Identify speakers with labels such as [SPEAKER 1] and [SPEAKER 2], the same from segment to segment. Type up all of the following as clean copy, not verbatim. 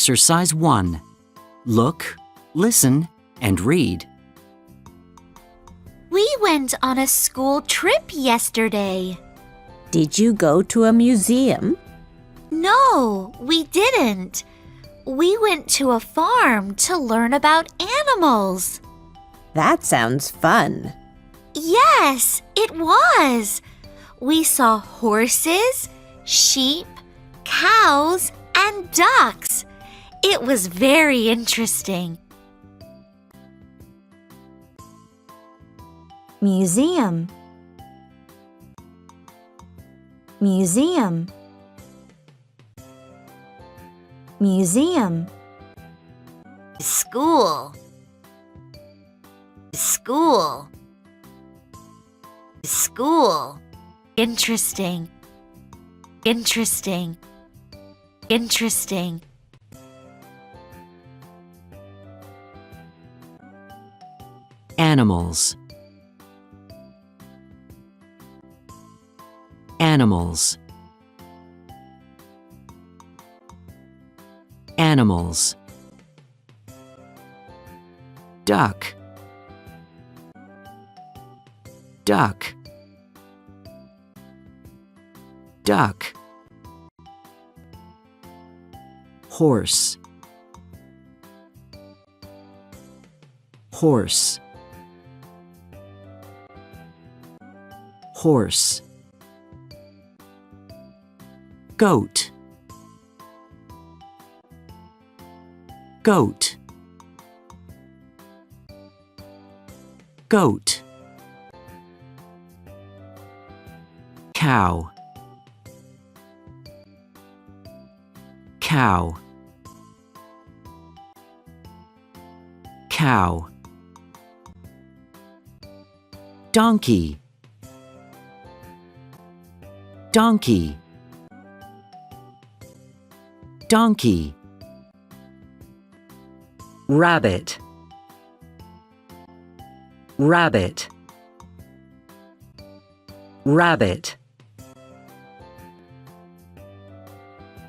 [SPEAKER 1] Exercise 1. Look, listen, and read.
[SPEAKER 2] We went on a school trip yesterday.
[SPEAKER 3] Did you go to a museum?
[SPEAKER 2] No, we didn't. We went to a farm to learn about animals.
[SPEAKER 3] That sounds fun.
[SPEAKER 2] Yes, it was. We saw horses, sheep, cows, and ducks. It was very interesting.
[SPEAKER 4] Museum. Museum. Museum.
[SPEAKER 2] School. School. School. Interesting. Interesting. Interesting.
[SPEAKER 1] Animals. Animals. Animals. Duck. Duck. Duck. Horse. Horse. Horse. Goat. Goat. Goat. Cow. Cow. Cow. Donkey. Donkey. Donkey. Rabbit. Rabbit. Rabbit.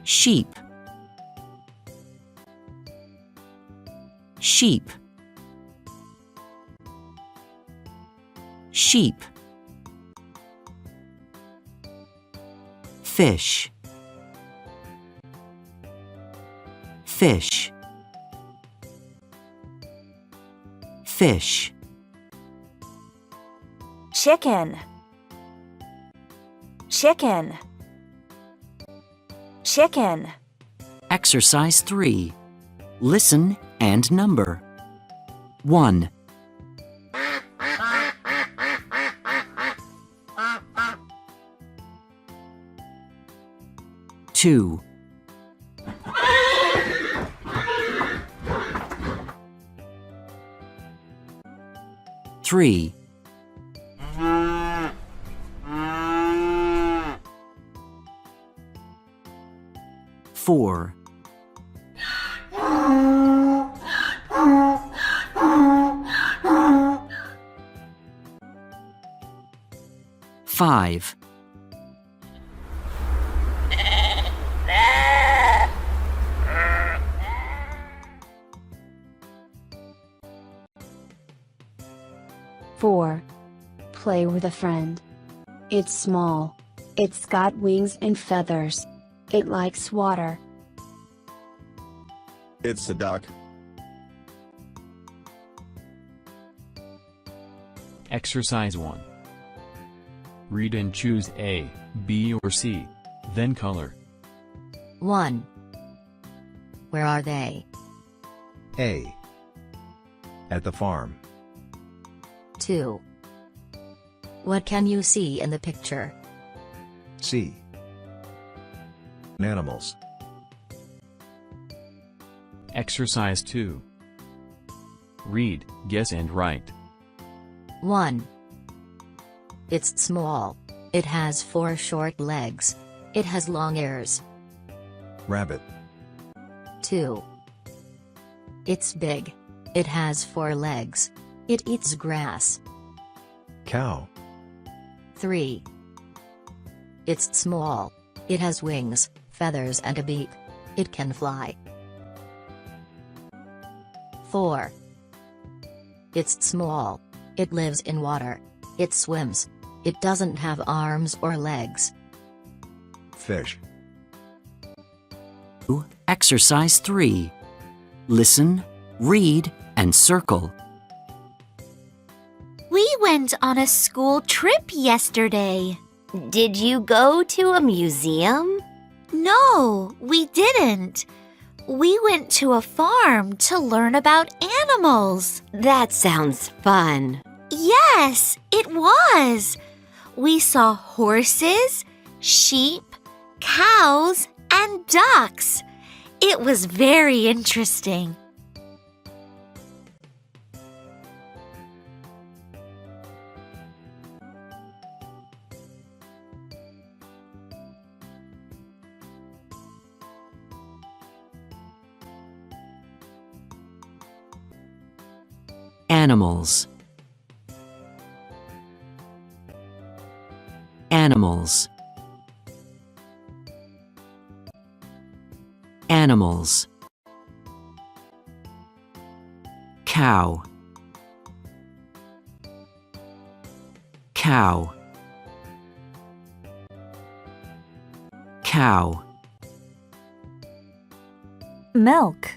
[SPEAKER 1] Sheep. Sheep. Sheep. Fish. Fish. Fish.
[SPEAKER 4] Chicken. Chicken. Chicken.
[SPEAKER 1] Exercise 3. Listen and number. 1. Two. 3. 4. 5.
[SPEAKER 5] 4. Play with a friend. It's small. It's got wings and feathers. It likes water.
[SPEAKER 6] It's a duck.
[SPEAKER 7] Exercise 1. Read and choose A, B or C, then color.
[SPEAKER 8] 1. Where are they?
[SPEAKER 6] A. At the farm.
[SPEAKER 8] 2. What can you see in the picture?
[SPEAKER 6] C. Animals.
[SPEAKER 7] Exercise 2. Read, guess and write.
[SPEAKER 8] 1. It's small. It has 4 short legs. It has long ears.
[SPEAKER 6] Rabbit.
[SPEAKER 8] 2. It's big. It has 4 legs. It eats grass.
[SPEAKER 6] Cow.
[SPEAKER 8] 3. It's small. It has wings, feathers and a beak. It can fly. 4. It's small. It lives in water. It swims. It doesn't have arms or legs.
[SPEAKER 6] Fish.
[SPEAKER 1] Exercise 3. Listen, read, and circle.
[SPEAKER 2] We went on a school trip yesterday.
[SPEAKER 9] Did you go to a museum?
[SPEAKER 2] No, we didn't. We went to a farm to learn about animals.
[SPEAKER 9] That sounds fun.
[SPEAKER 2] Yes, it was. We saw horses, sheep, cows, and ducks. It was very interesting.
[SPEAKER 1] Animals. Animals. Animals. Cow. Cow. Cow.
[SPEAKER 4] Milk.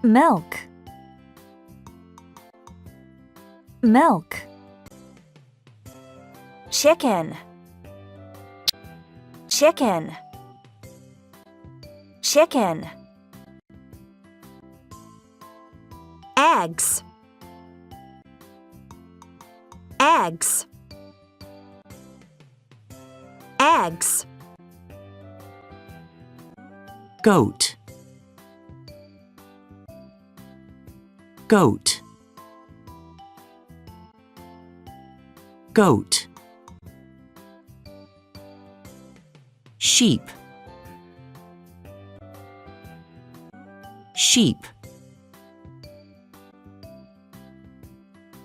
[SPEAKER 4] Milk. Milk. Chicken. Chicken. Chicken. Eggs. Eggs. Eggs.
[SPEAKER 1] Goat. Goat. Goat. Sheep. Sheep.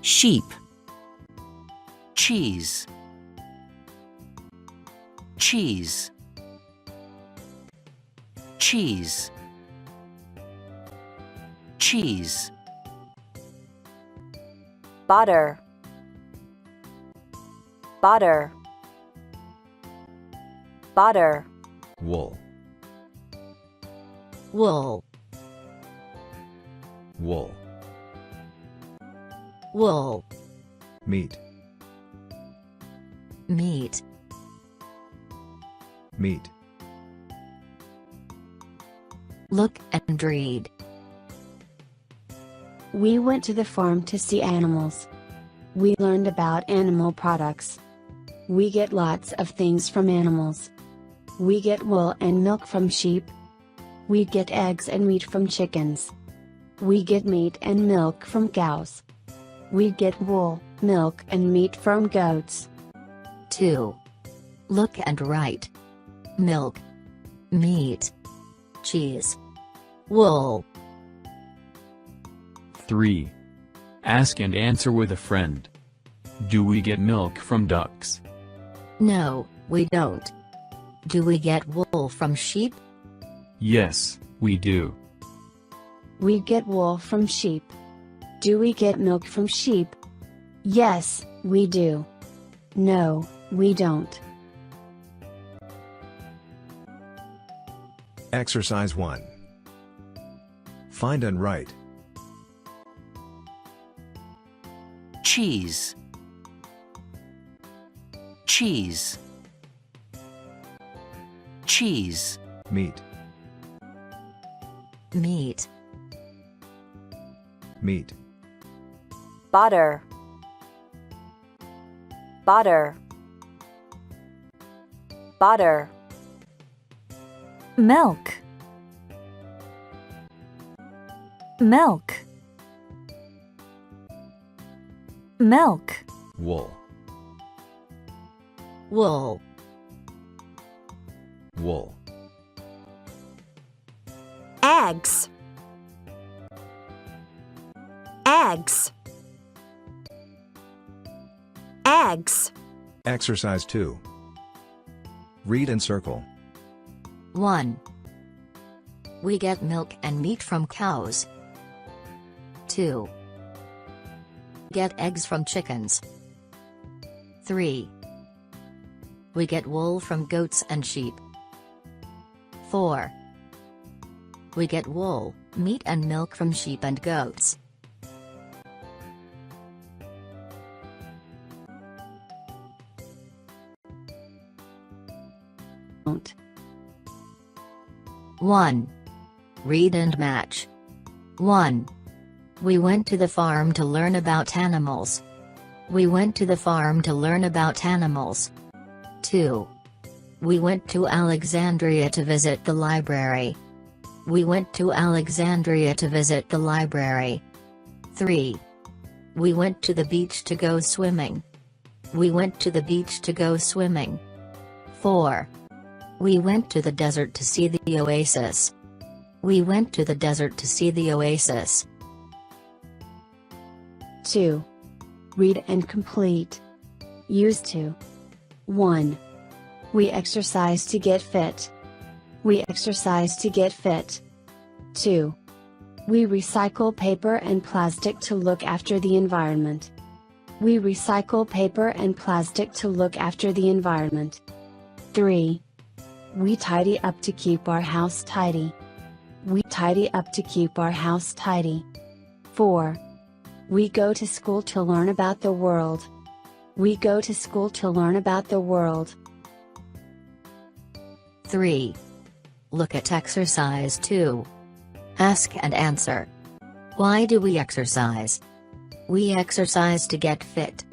[SPEAKER 1] Sheep. Cheese. Cheese. Cheese. Cheese.
[SPEAKER 4] Butter. Butter. Butter.
[SPEAKER 6] Wool.
[SPEAKER 8] Wool.
[SPEAKER 6] Wool.
[SPEAKER 8] Wool.
[SPEAKER 6] Meat.
[SPEAKER 8] Meat.
[SPEAKER 6] Meat.
[SPEAKER 8] Look and read.
[SPEAKER 5] We went to the farm to see animals. We learned about animal products. We get lots of things from animals. We get wool and milk from sheep. We get eggs and meat from chickens. We get meat and milk from cows. We get wool, milk and meat from goats.
[SPEAKER 8] 2. Look and write. Milk. Meat. Cheese. Wool.
[SPEAKER 7] 3. Ask and answer with a friend. Do we get milk from ducks?
[SPEAKER 8] No, we don't. Do we get wool from sheep?
[SPEAKER 7] Yes, we do.
[SPEAKER 5] We get wool from sheep. Do we get milk from sheep? Yes, we do. No, we don't.
[SPEAKER 6] Exercise 1. Find and write.
[SPEAKER 1] Cheese. Cheese. Cheese.
[SPEAKER 6] Meat.
[SPEAKER 8] Meat.
[SPEAKER 6] Meat.
[SPEAKER 4] Butter. Butter. Butter. Milk. Milk. Milk.
[SPEAKER 6] Wool.
[SPEAKER 8] Wool.
[SPEAKER 6] Wool.
[SPEAKER 4] Eggs. Eggs. Eggs.
[SPEAKER 6] Exercise 2. Read and circle.
[SPEAKER 8] 1. We get milk and meat from cows. 2. Get eggs from chickens. 3. We get wool from goats and sheep. 4. We get wool, meat and milk from sheep and goats.
[SPEAKER 5] Don't.
[SPEAKER 8] 1. Read and match. 1. We went to the farm to learn about animals. We went to the farm to learn about animals. 2. We went to Alexandria to visit the library. We went to Alexandria to visit the library. 3. We went to the beach to go swimming. We went to the beach to go swimming. 4. We went to the desert to see the oasis. We went to the desert to see the oasis.
[SPEAKER 5] 2. Read and complete. Use to. 1. We exercise to get fit. We exercise to get fit. 2. We recycle paper and plastic to look after the environment. We recycle paper and plastic to look after the environment. 3. We tidy up to keep our house tidy. We tidy up to keep our house tidy. 4. We go to school to learn about the world. We go to school to learn about the world.
[SPEAKER 8] 3. Look at exercise 2. Ask and answer. Why do we exercise? We exercise to get fit.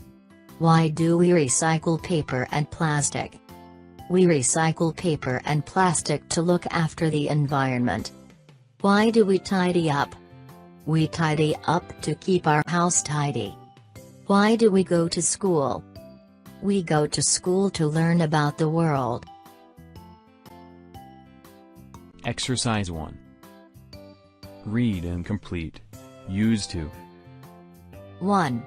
[SPEAKER 8] Why do we recycle paper and plastic? We recycle paper and plastic to look after the environment. Why do we tidy up? We tidy up to keep our house tidy. Why do we go to school? We go to school to learn about the world.
[SPEAKER 7] Exercise 1. Read and complete. Use to.
[SPEAKER 8] 1.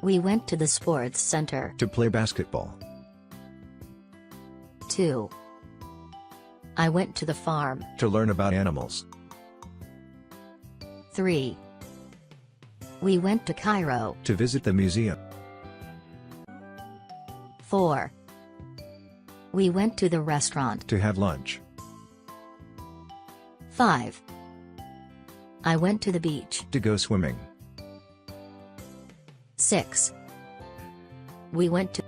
[SPEAKER 8] We went to the sports center.
[SPEAKER 6] To play basketball.
[SPEAKER 8] 2. I went to the farm.
[SPEAKER 6] To learn about animals.
[SPEAKER 8] 3. We went to Cairo.
[SPEAKER 6] To visit the museum.
[SPEAKER 8] 4. We went to the restaurant.
[SPEAKER 6] To have lunch.
[SPEAKER 8] 5. I went to the beach.
[SPEAKER 6] To go swimming.
[SPEAKER 8] 6. We went to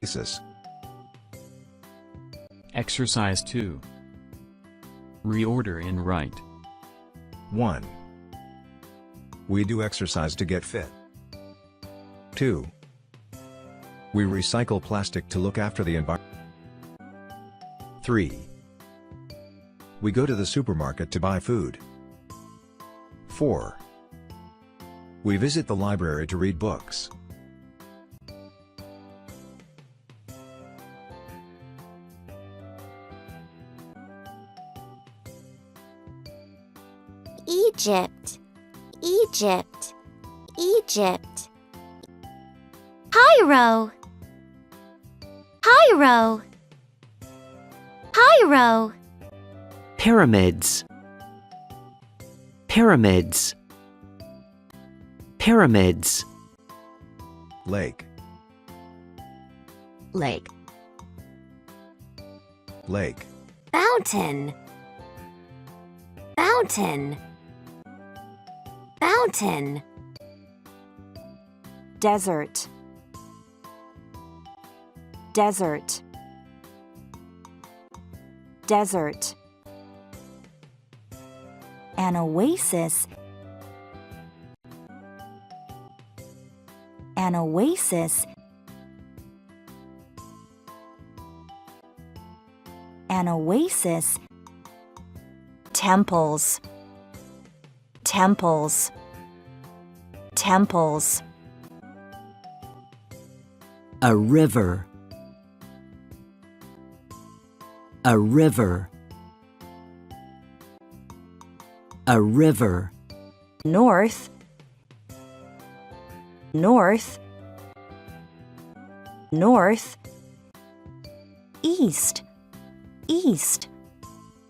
[SPEAKER 6] Tăsís.
[SPEAKER 7] Exercise 2. Reorder and write.
[SPEAKER 6] 1. We do exercise to get fit. 2. We recycle plastic to look after the environment. 3. We go to the supermarket to buy food. 4. We visit the library to read books.
[SPEAKER 2] Egypt, Egypt, Egypt. Cairo, Cairo, Cairo.
[SPEAKER 1] Pyramids. Pyramids. Pyramids.
[SPEAKER 6] Lake.
[SPEAKER 8] lake.
[SPEAKER 6] Lake.
[SPEAKER 9] Fountain. Fountain. Fountain.
[SPEAKER 4] Desert. Desert. Desert. An oasis. An oasis. An oasis. Temples. Temples. Temples.
[SPEAKER 1] A river. A river. A river.
[SPEAKER 4] North. North. North. East. East.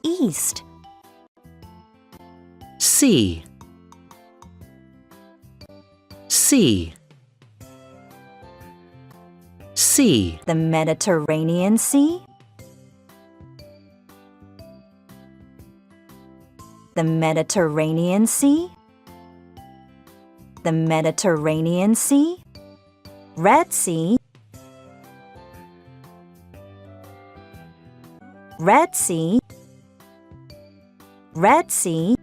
[SPEAKER 4] east.
[SPEAKER 1] Sea, sea, sea,
[SPEAKER 4] The Mediterranean Sea. The Mediterranean Sea. The Mediterranean Sea. Red Sea. Red Sea. Red Sea.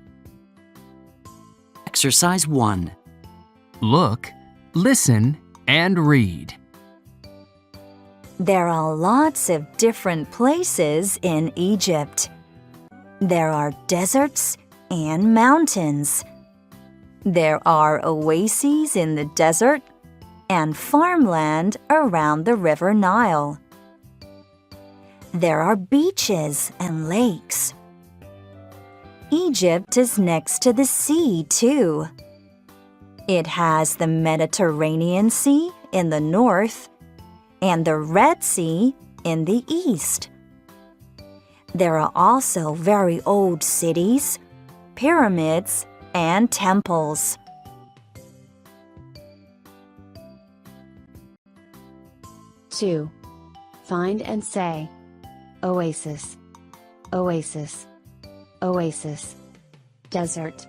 [SPEAKER 1] Exercise 1.
[SPEAKER 10] Look, listen, and read.
[SPEAKER 4] There are lots of different places in Egypt. There are deserts and mountains. There are oases in the desert and farmland around the River Nile. There are beaches and lakes. Egypt is next to the sea, too. It has the Mediterranean Sea in the north and the Red Sea in the east. There are also very old cities, pyramids, and temples.
[SPEAKER 5] Two. Find and say. Oasis, oasis, oasis. Desert,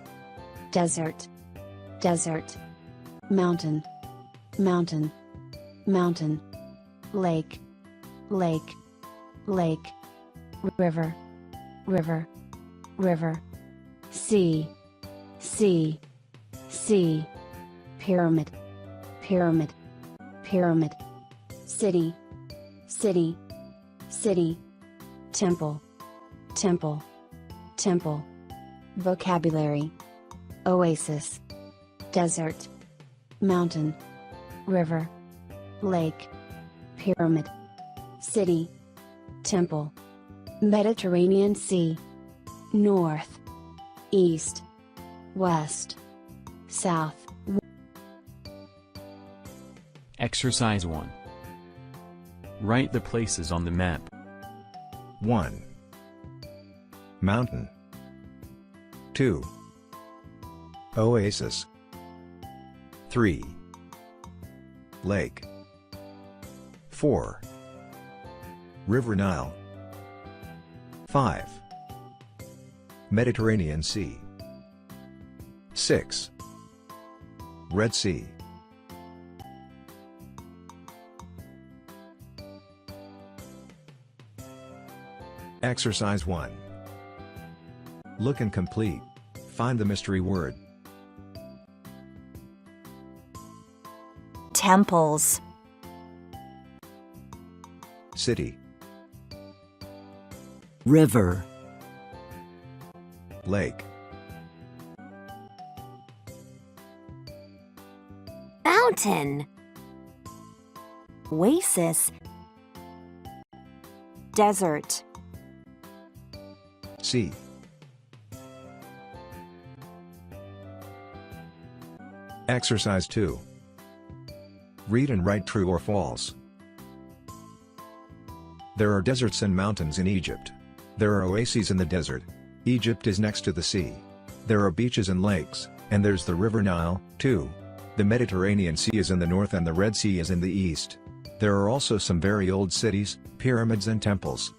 [SPEAKER 5] desert, desert. Mountain, mountain, mountain. Lake, lake, lake. River, river, river. Sea, sea, sea. Pyramid, pyramid, pyramid. City, city, city. Temple, temple, temple. Vocabulary. Oasis, desert, mountain, river, lake, pyramid, city, temple. Mediterranean Sea. North, east, west, south.
[SPEAKER 7] Exercise 1. Write the places on the map.
[SPEAKER 6] 1. Mountain. 2. Oasis. 3. Lake. 4. River Nile. 5. Mediterranean Sea. 6. Red Sea. Exercise 1. Look and complete. Find the mystery word.
[SPEAKER 4] Temples.
[SPEAKER 6] City.
[SPEAKER 1] river,
[SPEAKER 6] Lake.
[SPEAKER 9] Mountain.
[SPEAKER 4] Oasis. Desert.
[SPEAKER 6] Sea. Exercise 2. Read and write true or false. There are deserts and mountains in Egypt. There are oases in the desert. Egypt is next to the sea. There are beaches and lakes, and there's the River Nile, too. The Mediterranean Sea is in the north and the Red Sea is in the east. There are also some very old cities, pyramids and temples.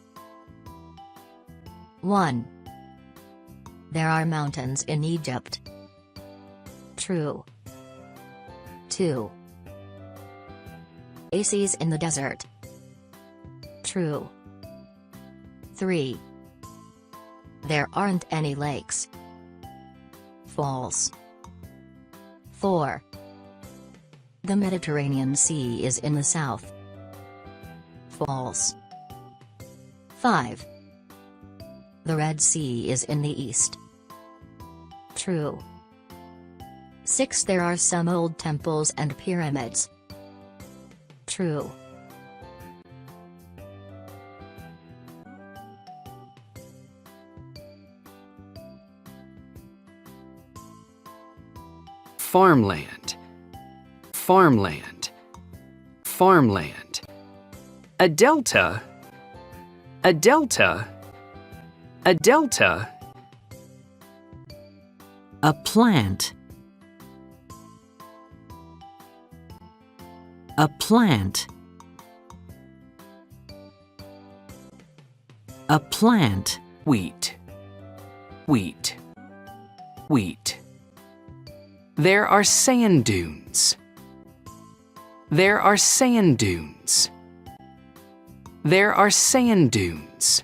[SPEAKER 8] 1. There are mountains in Egypt. True. 2. Oases in the desert. True. 3. There aren't any lakes. False. 4. The Mediterranean Sea is in the south. False. 5. The Red Sea is in the east. True. 6. There are some old temples and pyramids. True.
[SPEAKER 1] farmland, farmland, farmland. A delta, A delta.
[SPEAKER 10] A plant. A plant. A plant.
[SPEAKER 1] Wheat. Wheat. Wheat. There are sand dunes. There are sand dunes. There are sand dunes.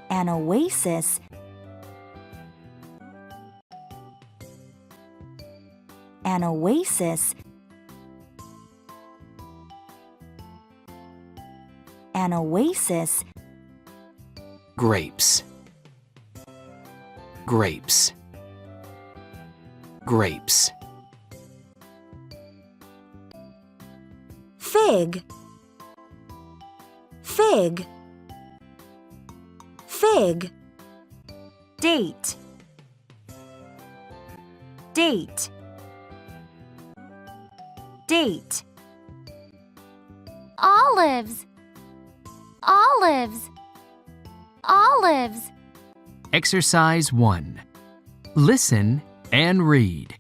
[SPEAKER 4] An oasis. An oasis. An oasis.
[SPEAKER 1] Grapes. Grapes. Grapes.
[SPEAKER 4] Fig. Fig. Fig. Date. Date. Date.
[SPEAKER 2] Olives. Olives. Olives.
[SPEAKER 10] Exercise 1. Listen and read.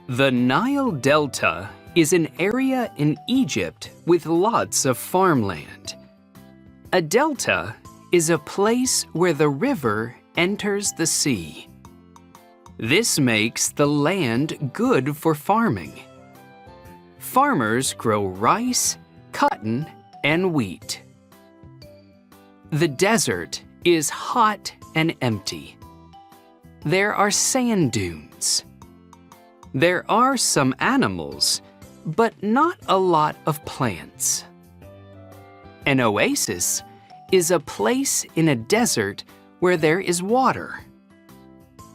[SPEAKER 1] The Nile Delta is an area in Egypt with lots of farmland. A delta is a place where the river enters the sea. This makes the land good for farming. Farmers grow rice, cotton, and wheat. The desert is hot and empty. There are sand dunes. There are some animals, but not a lot of plants. An oasis is a place in a desert where there is water.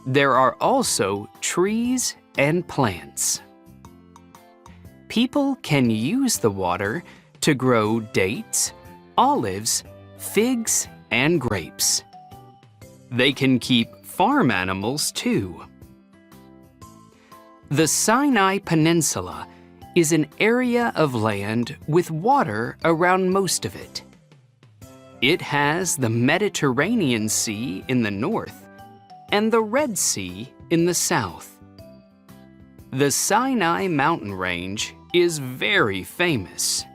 [SPEAKER 1] There are also trees and plants. People can use the water to grow dates, olives, figs, and grapes. They can keep farm animals too. The Sinai Peninsula is an area of land with water around most of it. It has the Mediterranean Sea in the north and the Red Sea in the south. The Sinai mountain range is very famous.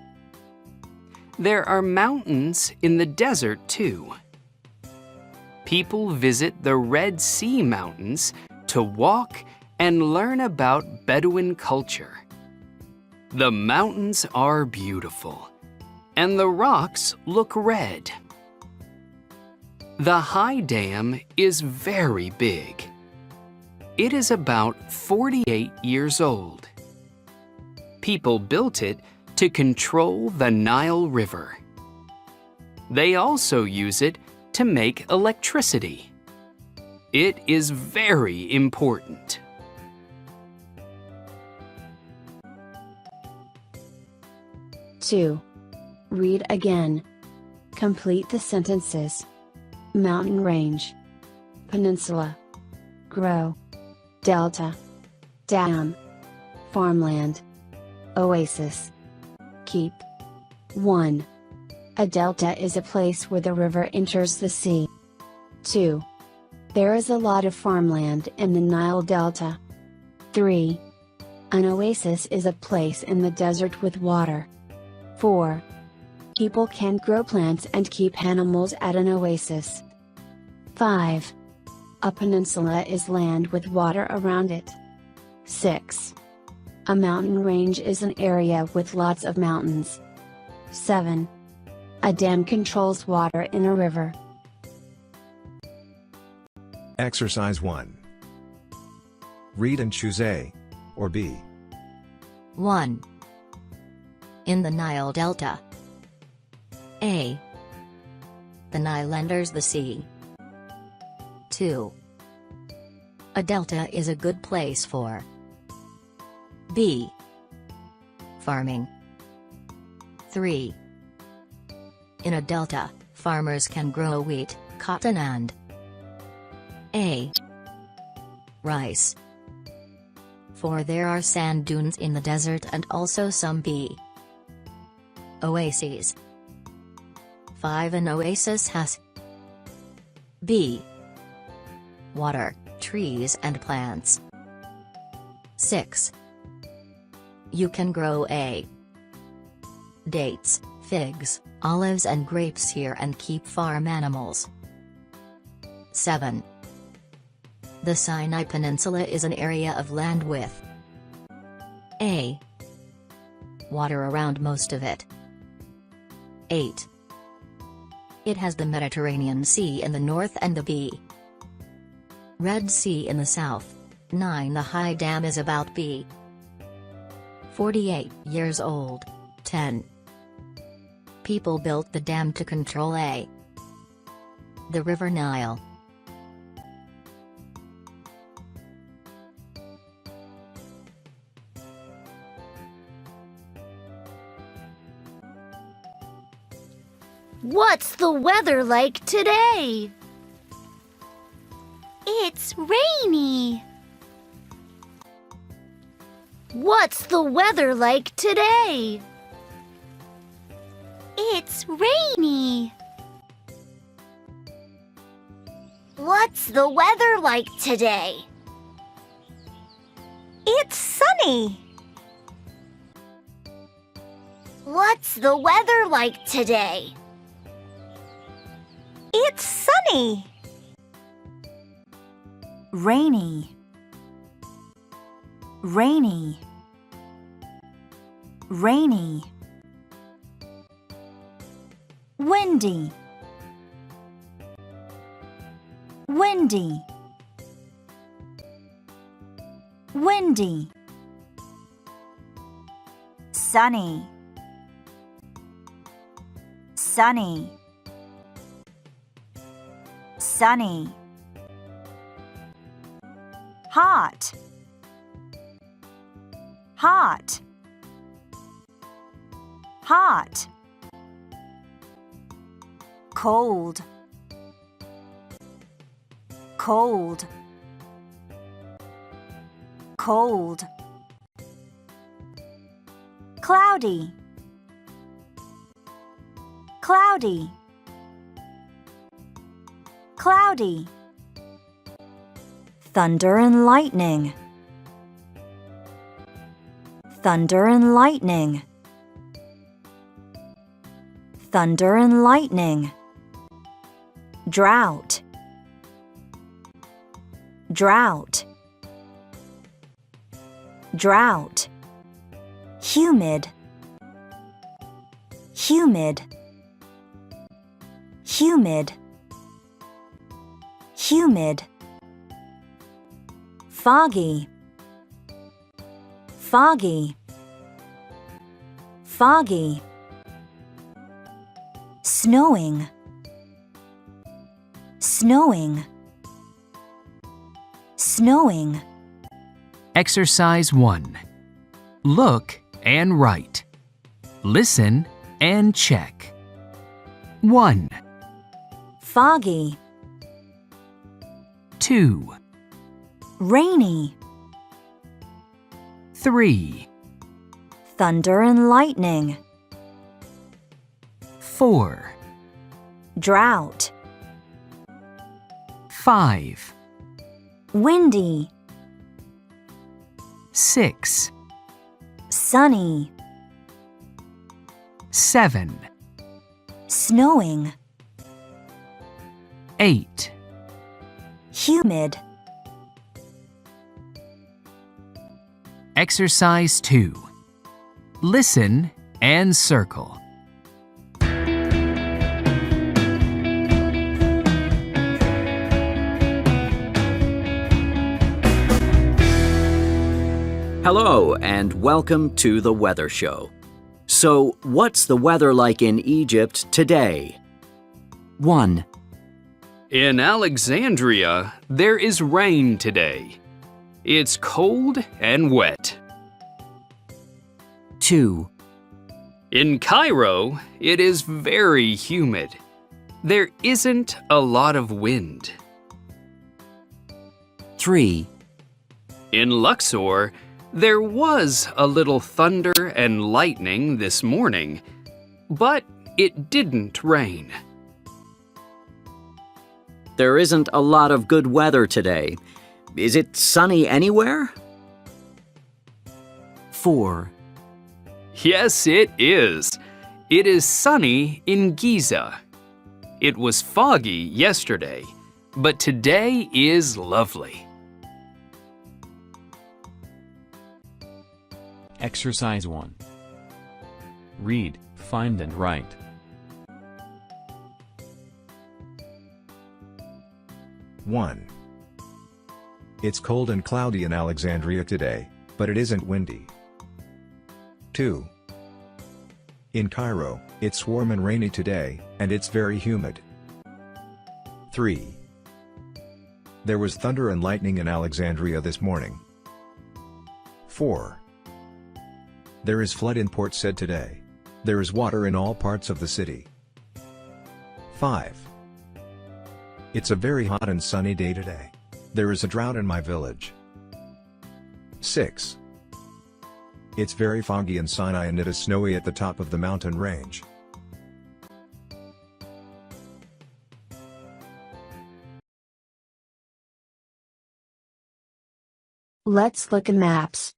[SPEAKER 1] There are mountains in the desert too. People visit the Red Sea Mountains to walk and learn about Bedouin culture. The mountains are beautiful, and the rocks look red. The High Dam is very big. It is about 48 years old. People built it to control the Nile River. They also use it to make electricity. It is very important.
[SPEAKER 5] Two. Read again. Complete the sentences. Mountain range. Peninsula. Grow. Delta. Dam. Farmland. Oasis. Keep. 1. A delta is a place where the river enters the sea. 2. There is a lot of farmland in the Nile Delta. 3. An oasis is a place in the desert with water. 4. People can grow plants and keep animals at an oasis. 5. A peninsula is land with water around it. 6. A mountain range is an area with lots of mountains. 7. A dam controls water in a river.
[SPEAKER 6] Exercise 1. Read and choose A or B.
[SPEAKER 8] 1. In the Nile Delta. A. The Nile enters the sea. 2. A delta is a good place for. B. Farming. 3. In a delta, farmers can grow wheat, cotton and A. Rice. 4. There are sand dunes in the desert and also some B. Oases. 5. An oasis has B. Water, trees and plants. 6. You can grow A. Dates, figs, olives and grapes here and keep farm animals. 7. The Sinai Peninsula is an area of land with A. Water around most of it. 8. It has the Mediterranean Sea in the north and the B. Red Sea in the south. 9. The High Dam is about B. 48 years old. 10. People built the dam to control A. The River Nile.
[SPEAKER 2] What's the weather like today? It's rainy. What's the weather like today? It's rainy. What's the weather like today?
[SPEAKER 4] It's sunny.
[SPEAKER 2] What's the weather like today?
[SPEAKER 4] It's sunny. Rainy. Rainy. Rainy. Windy. Windy. Windy. Sunny. Sunny. Sunny. Hot. Hot. Hot. Cold. Cold. Cold. Cloudy. Cloudy. Cloudy. Thunder and lightning. Thunder and lightning. Thunder and lightning. Drought. Drought. Drought. Humid. Humid. Humid. Humid. Foggy. Foggy. Foggy. Snowing. Snowing. Snowing.
[SPEAKER 10] Exercise 1. Look and write. Listen and check. 1,
[SPEAKER 4] Foggy.
[SPEAKER 10] 2,
[SPEAKER 4] Rainy.
[SPEAKER 10] 3,
[SPEAKER 4] Thunder and lightning.
[SPEAKER 10] 4,
[SPEAKER 4] Drought.
[SPEAKER 10] 5,
[SPEAKER 4] Windy.
[SPEAKER 10] 6,
[SPEAKER 4] Sunny.
[SPEAKER 10] 7,
[SPEAKER 4] Snowing.
[SPEAKER 10] 8.
[SPEAKER 4] Humid.
[SPEAKER 10] Exercise 2. Listen and circle.
[SPEAKER 11] Hello and welcome to the Weather Show. So, what's the weather like in Egypt today? 1,
[SPEAKER 1] In Alexandria, there is rain today. It's cold and wet.
[SPEAKER 11] 2,
[SPEAKER 1] In Cairo, it is very humid. There isn't a lot of wind.
[SPEAKER 11] 3,
[SPEAKER 1] In Luxor, there was a little thunder and lightning this morning, but It didn't rain.
[SPEAKER 11] There isn't a lot of good weather today. Is it sunny anywhere?
[SPEAKER 10] 4.
[SPEAKER 1] Yes, it is. It is sunny in Giza. It was foggy yesterday, but today is lovely.
[SPEAKER 7] Exercise 1. Read, find and write.
[SPEAKER 6] 1. It's cold and cloudy in Alexandria today, but it isn't windy. 2. In Cairo, it's warm and rainy today, and it's very humid. 3. There was thunder and lightning in Alexandria this morning. 4. There is flood in Port Said today. There is water in all parts of the city. 5. It's a very hot and sunny day today. There is a drought in my village. 6. It's very foggy in Sinai and it is snowy at the top of the mountain range.
[SPEAKER 5] Let's look at maps.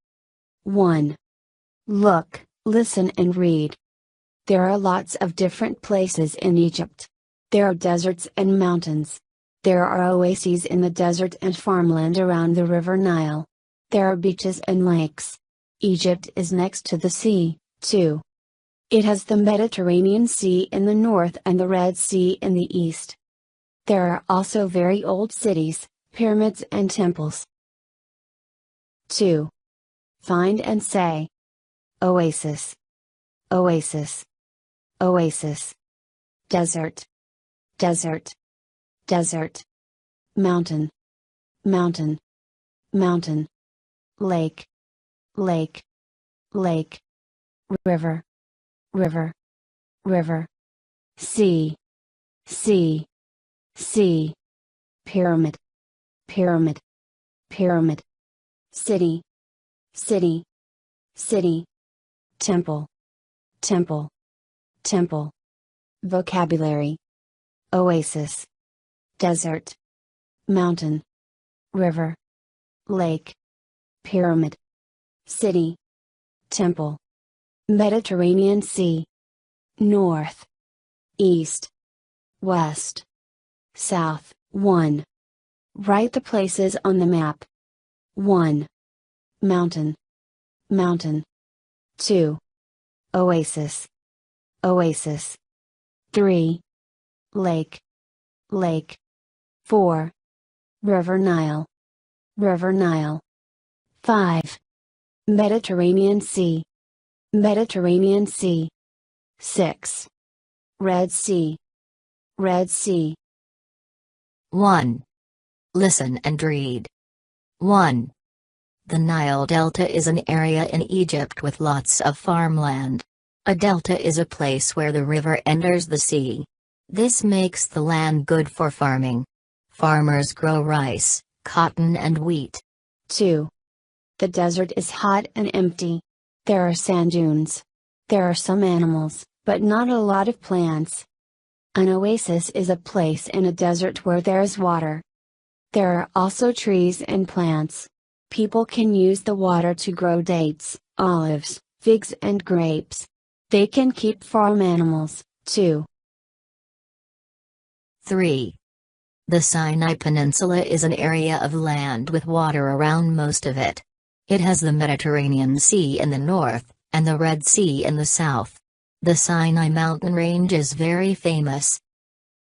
[SPEAKER 5] 1. Look, listen and read. There are lots of different places in Egypt. There are deserts and mountains. There are oases in the desert and farmland around the river Nile. There are beaches and lakes. Egypt is next to the sea, too. It has the Mediterranean Sea in the north and the Red Sea in the east. There are also very old cities, pyramids and temples. 2. Find and say. Oasis. Oasis. Oasis. Desert. Desert. Desert. Mountain. Mountain. Mountain. Lake. Lake. Lake. River. River. River. Sea. Sea. Sea. Pyramid. Pyramid. Pyramid. City. City. City. Temple. Temple. Temple. Vocabulary. Oasis. Desert. Mountain. River. Lake. Pyramid. City. Temple. Mediterranean Sea. North. East. West. South. 1. Write the places on the map. 1. Mountain. Mountain. 2. Oasis. Oasis. 3. Lake. Lake. 4. River Nile. River Nile. 5. Mediterranean Sea. Mediterranean Sea. 6. Red Sea. Red Sea.
[SPEAKER 8] 1. Listen and read. 1. The Nile Delta is an area in Egypt with lots of farmland. A delta is a place where the river enters the sea. This makes the land good for farming. Farmers grow rice, cotton and wheat.
[SPEAKER 5] 2. The desert is hot and empty. There are sand dunes. There are some animals, but not a lot of plants. An oasis is a place in a desert where there is water. There are also trees and plants. People can use the water to grow dates, olives, figs and grapes. They can keep farm animals, too.
[SPEAKER 8] 3. The Sinai Peninsula is an area of land with water around most of it. It has the Mediterranean Sea in the north, and the Red Sea in the south. The Sinai mountain range is very famous.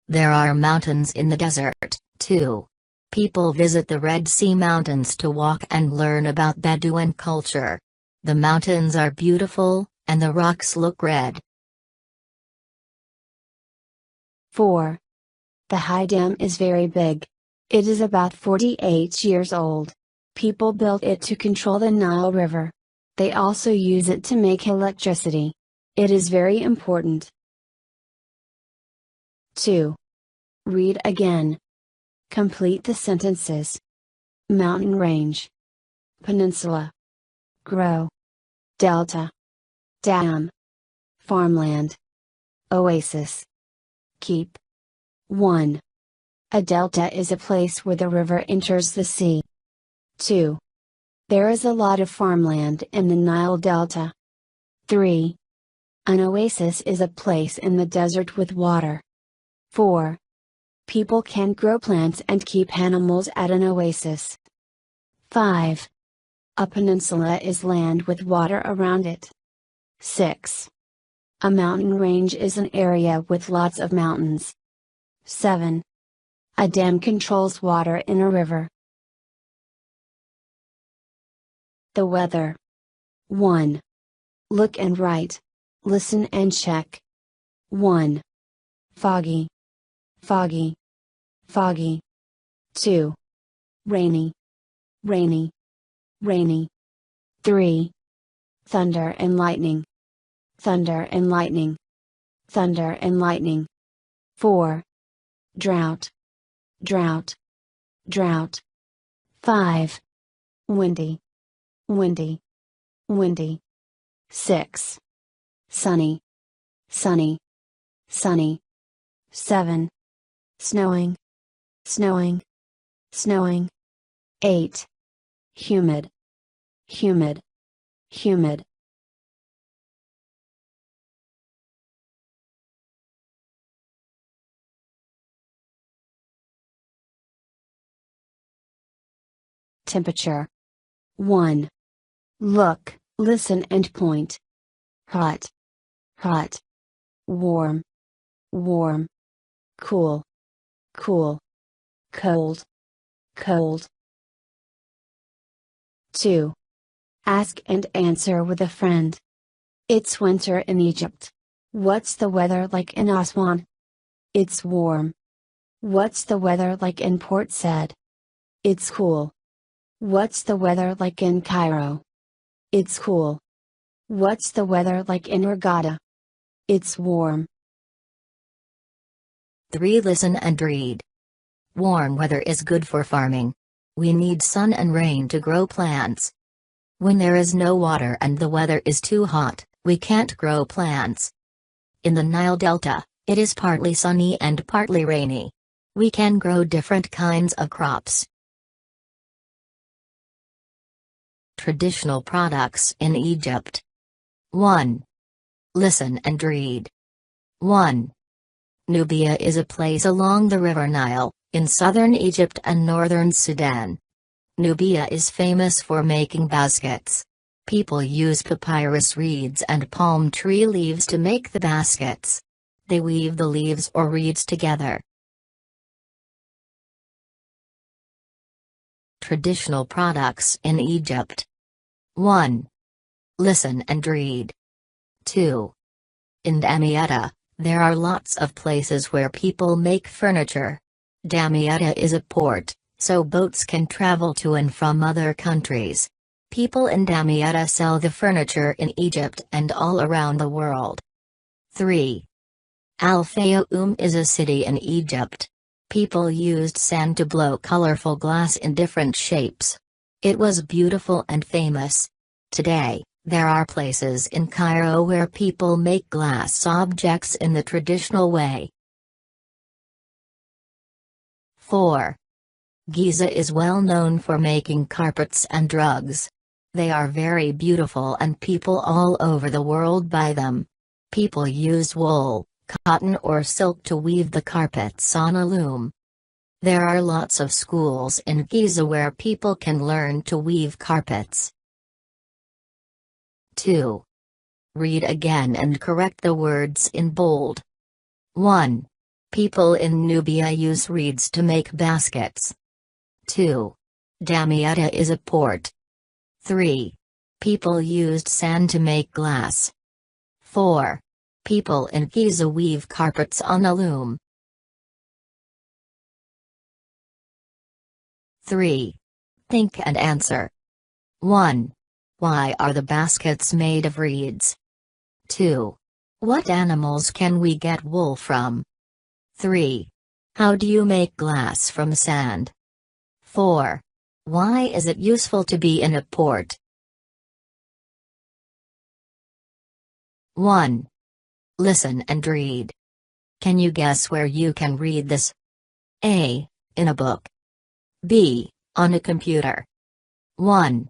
[SPEAKER 8] There are mountains in the desert, too. People visit the Red Sea Mountains to walk and learn about Bedouin culture. The mountains are beautiful, and the rocks look red.
[SPEAKER 5] 4. The High Dam is very big. It is about 48 years old. People built it to control the Nile River. They also use it to make electricity. It is very important. 2. Read again. Complete the sentences. Mountain range. Peninsula. Grow. Delta. Dam. Farmland. Oasis. Keep. 1. A delta is a place where the river enters the sea. 2. There is a lot of farmland in the Nile Delta. 3. An oasis is a place in the desert with water. 4. People can grow plants and keep animals at an oasis. 5. A peninsula is land with water around it. 6. A mountain range is an area with lots of mountains. 7. A dam controls water in a river. The weather. 1. Look and write. Listen and check. 1. Foggy. Foggy. Foggy. 2. Rainy. Rainy. Rainy. 3. Thunder and lightning. Thunder and lightning. Thunder and lightning. 4. Drought. Drought. Drought. 5. Windy. Windy. Windy. 6. Sunny. Sunny. Sunny. 7. Snowing. Snowing. Snowing. 8. Humid. Humid. Humid. Temperature. 1. Look, listen and point. Hot. Hot. Warm. Warm. Cool. Cool. Cold. Cold. 2. Ask and answer with a friend. It's winter in Egypt. What's the weather like in Aswan? It's warm. What's the weather like in Port Said? It's cool. What's the weather like in Cairo? It's cool. What's the weather like in Hurghada? It's warm.
[SPEAKER 8] 3. Listen and read. Warm weather is good for farming. We need sun and rain to grow plants. When there is no water and the weather is too hot, we can't grow plants. In the Nile Delta, it is partly sunny and partly rainy. We can grow different kinds of crops. Traditional products in Egypt. 1. Listen and read. 1. Nubia is a place along the River Nile, in southern Egypt and northern Sudan. Nubia is famous for making baskets. People use papyrus reeds and palm tree leaves to make the baskets. They weave the leaves or reeds together. Traditional products in Egypt. 1. Listen and read. 2. In Damietta, there are lots of places where people make furniture. Damietta is a port, so boats can travel to and from other countries. People in Damietta sell the furniture in Egypt and all around the world. 3. Al-Fayoum is a city in Egypt. People used sand to blow colorful glass in different shapes. It was beautiful and famous. Today, there are places in Cairo where people make glass objects in the traditional way. 4. Giza is well known for making carpets and rugs. They are very beautiful and people all over the world buy them. People use wool, cotton or silk to weave the carpets on a loom. There are lots of schools in Giza where people can learn to weave carpets. 2. Read again and correct the words in bold. 1. People in Nubia use reeds to make baskets. 2. Damietta is a port. 3. People used sand to make glass. 4. People in Giza weave carpets on a loom. 3. Think and answer. 1. Why are the baskets made of reeds? 2. What animals can we get wool from? 3. How do you make glass from sand? 4. Why is it useful to be in a port? 1. Listen and read. Can you guess where you can read this? A. In a book. B. On a computer. 1.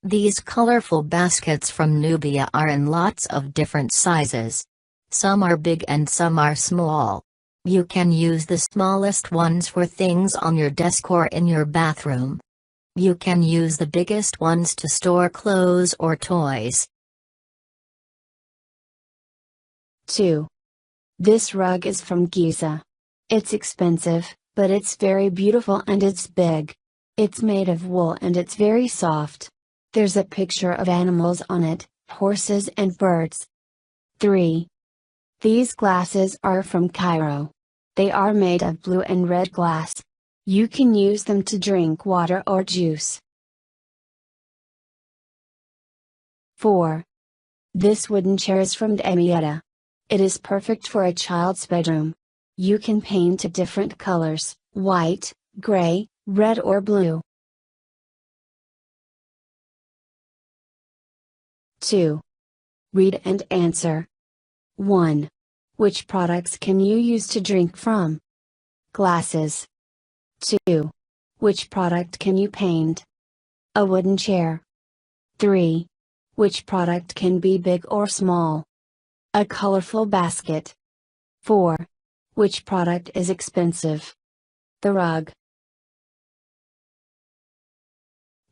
[SPEAKER 8] These colorful baskets from Nubia are in lots of different sizes. Some are big and some are small. You can use the smallest ones for things on your desk or in your bathroom. You can use the biggest ones to store clothes or toys.
[SPEAKER 5] 2. This rug is from Giza. It's expensive, but it's very beautiful and it's big. It's made of wool and it's very soft. There's a picture of animals on it, horses and birds. 3. These glasses are from Cairo. They are made of blue and red glass. You can use them to drink water or juice. 4. This wooden chair is from Damietta. It is perfect for a child's bedroom. You can paint it different colors, white, gray, red or blue. 2. Read and answer. 1. Which products can you use to drink from? Glasses. 2. Which product can you paint? A wooden chair. 3. Which product can be big or small? A colorful basket. 4. Which product is expensive? The rug.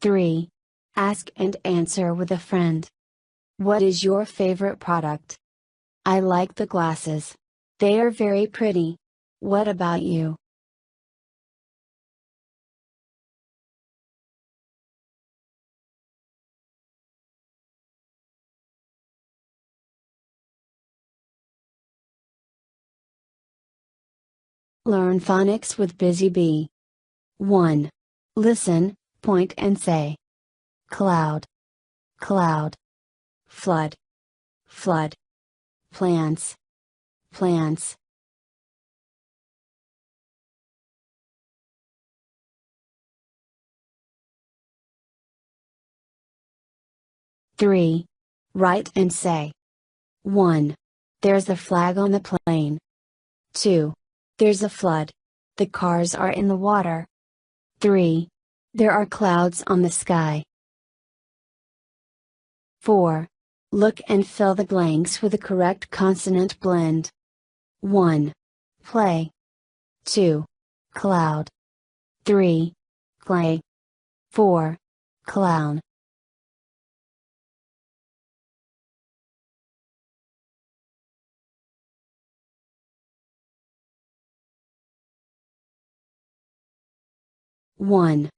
[SPEAKER 5] 3. Ask and answer with a friend. What is your favorite product? I like the glasses. They are very pretty. What about you? Learn phonics with Busy Bee. 1. Listen, point and say. Cloud. Cloud. Flood. Flood. Plants. Plants. Three. Write and say. 1. There's a flag on the plane. 2. There's a flood. The cars are in the water. 3. There are clouds on the sky. 4. Look and fill the blanks with the correct consonant blend. 1. Play. 2. Cloud. 3. Clay. 4. Clown. One.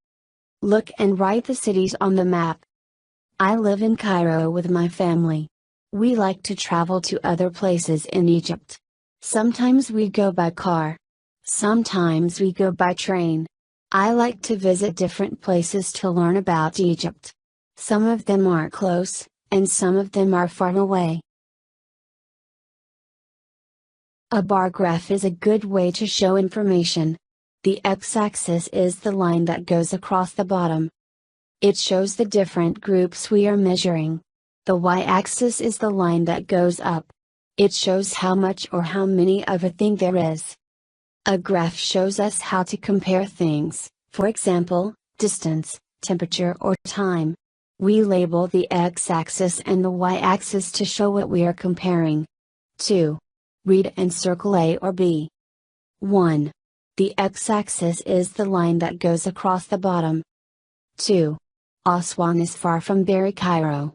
[SPEAKER 5] Look and write the cities on the map. I live in Cairo with my family. We like to travel to other places in Egypt. Sometimes we go by car. Sometimes we go by train. I like to visit different places to learn about Egypt. Some of them are close, and some of them are far away. A bar graph is a good way to show information. The x-axis is the line that goes across the bottom. It shows the different groups we are measuring. The y-axis is the line that goes up. It shows how much or how many of a thing there is. A graph shows us how to compare things, for example, distance, temperature or time. We label the x-axis and the y-axis to show what we are comparing. 2. Read and circle A or B. 1. The x-axis is the line that goes across the bottom. 2. Aswan is far from Bari Cairo.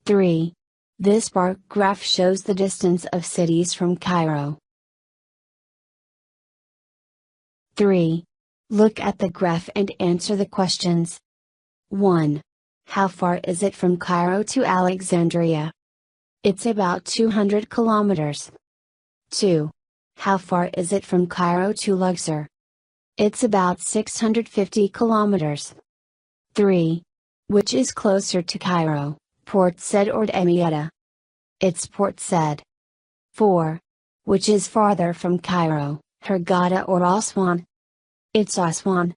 [SPEAKER 5] 3. This bar graph shows the distance of cities from Cairo. 3. Look at the graph and answer the questions. 1. How far is it from Cairo to Alexandria? It's about 200 kilometers. 2. How far is it from Cairo to Luxor? It's about 650 kilometers. 3. Which is closer to Cairo, Port Said or Damietta? It's Port Said. 4. Which is farther from Cairo, Hurghada or Aswan? It's Aswan.